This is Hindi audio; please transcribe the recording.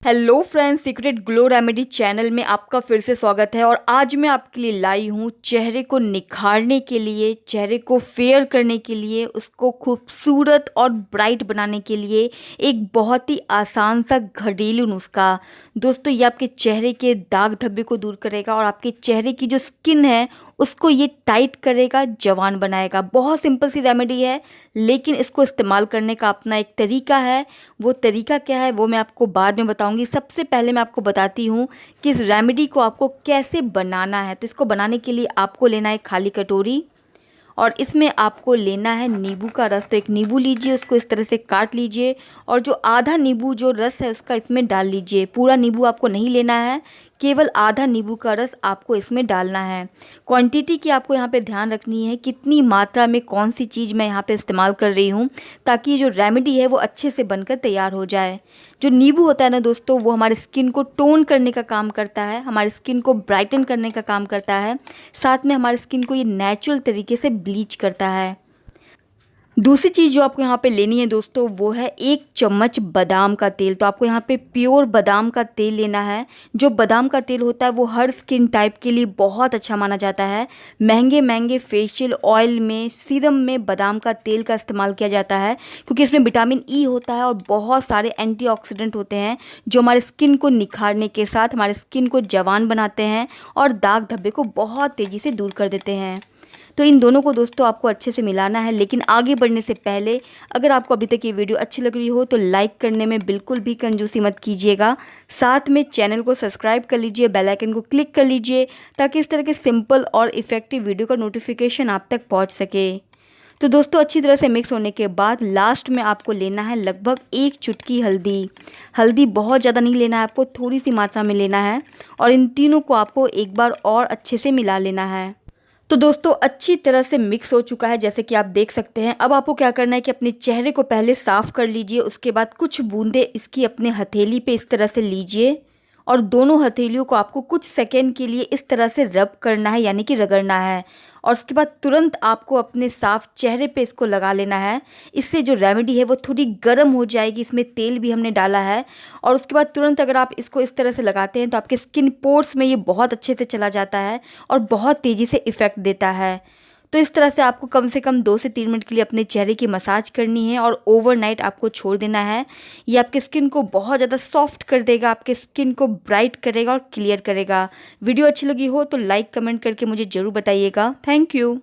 Hello friends, secret glow remedy channel में आपका फिर से स्वागत है। और आज मैं आपके लिए लाई हूँ चेहरे को निखारने के लिए, चेहरे को फेयर करने के लिए, उसको खूबसूरत और ब्राइट बनाने के लिए एक बहुत ही आसान सा घरेलू नुस्खा। दोस्तों, ये आपके चेहरे के दाग धब्बे को दूर करेगा और आपके चेहरे की जो स्किन है उसको ये टाइट करेगा, जवान बनाएगा। बहुत सिंपल सी रेमेडी है, लेकिन इसको इस्तेमाल करने का अपना एक तरीका है। वो तरीका क्या है वो मैं आपको बाद में बताऊंगी। सबसे पहले मैं आपको बताती हूँ कि इस रेमेडी को आपको कैसे बनाना है। तो इसको बनाने के लिए आपको लेना है खाली कटोरी और इसमें आपको लेना है नींबू का रस। तो एक नींबू लीजिए, उसको इस तरह से काट लीजिए और जो आधा नींबू जो रस है उसका इसमें डाल लीजिए। पूरा नींबू आपको नहीं लेना है, केवल आधा नींबू का रस आपको इसमें डालना है। क्वांटिटी की आपको यहाँ पे ध्यान रखनी है, कितनी मात्रा में कौन सी चीज़ मैं यहाँ पे इस्तेमाल कर रही हूँ, ताकि ये जो रेमेडी है वो अच्छे से बनकर तैयार हो जाए। जो नींबू होता है ना दोस्तों, वो हमारे स्किन को टोन करने का काम करता है, हमारी स्किन को ब्राइटन करने का काम करता है, साथ में हमारी स्किन को ये नेचुरल तरीके से ब्लीच करता है। दूसरी चीज़ जो आपको यहाँ पे लेनी है दोस्तों, वो है 1 चम्मच बादाम का तेल। तो आपको यहाँ पे प्योर बादाम का तेल लेना है। जो बादाम का तेल होता है वो हर स्किन टाइप के लिए बहुत अच्छा माना जाता है। महंगे महंगे फेशियल ऑयल में, सीरम में बादाम का तेल का इस्तेमाल किया जाता है, क्योंकि इसमें विटामिन ई होता है और बहुत सारे एंटीऑक्सीडेंट होते हैं जो हमारे स्किन को निखारने के साथ हमारे स्किन को जवान बनाते हैं और दाग धब्बे को बहुत तेज़ी से दूर कर देते हैं। तो इन दोनों को दोस्तों आपको अच्छे से मिलाना है। लेकिन आगे बढ़ने से पहले अगर आपको अभी तक ये वीडियो अच्छी लग रही हो तो लाइक करने में बिल्कुल भी कंजूसी मत कीजिएगा। साथ में चैनल को सब्सक्राइब कर लीजिए, बेल आइकन को क्लिक कर लीजिए, ताकि इस तरह के सिंपल और इफ़ेक्टिव वीडियो का नोटिफिकेशन आप तक पहुँच सके। तो दोस्तों, अच्छी तरह से मिक्स होने के बाद लास्ट में आपको लेना है लगभग 1 चुटकी हल्दी। हल्दी बहुत ज़्यादा नहीं लेना है, आपको थोड़ी सी मात्रा में लेना है और इन तीनों को आपको एक बार और अच्छे से मिला लेना है। तो दोस्तों, अच्छी तरह से मिक्स हो चुका है, जैसे कि आप देख सकते हैं। अब आपको क्या करना है कि अपने चेहरे को पहले साफ़ कर लीजिए। उसके बाद कुछ बूंदे इसकी अपने हथेली पे इस तरह से लीजिए और दोनों हथेलियों को आपको कुछ सेकंड के लिए इस तरह से रब करना है, यानी कि रगड़ना है। और उसके बाद तुरंत आपको अपने साफ चेहरे पे इसको लगा लेना है। इससे जो रेमेडी है वो थोड़ी गर्म हो जाएगी, इसमें तेल भी हमने डाला है। और उसके बाद तुरंत अगर आप इसको इस तरह से लगाते हैं तो आपके स्किन पोर्स में ये बहुत अच्छे से चला जाता है और बहुत तेज़ी से इफ़ेक्ट देता है। तो इस तरह से आपको कम से कम 2 से 3 मिनट के लिए अपने चेहरे की मसाज करनी है और ओवरनाइट आपको छोड़ देना है। ये आपके स्किन को बहुत ज़्यादा सॉफ्ट कर देगा, आपके स्किन को ब्राइट करेगा और क्लियर करेगा। वीडियो अच्छी लगी हो तो लाइक कमेंट करके मुझे ज़रूर बताइएगा। Thank you.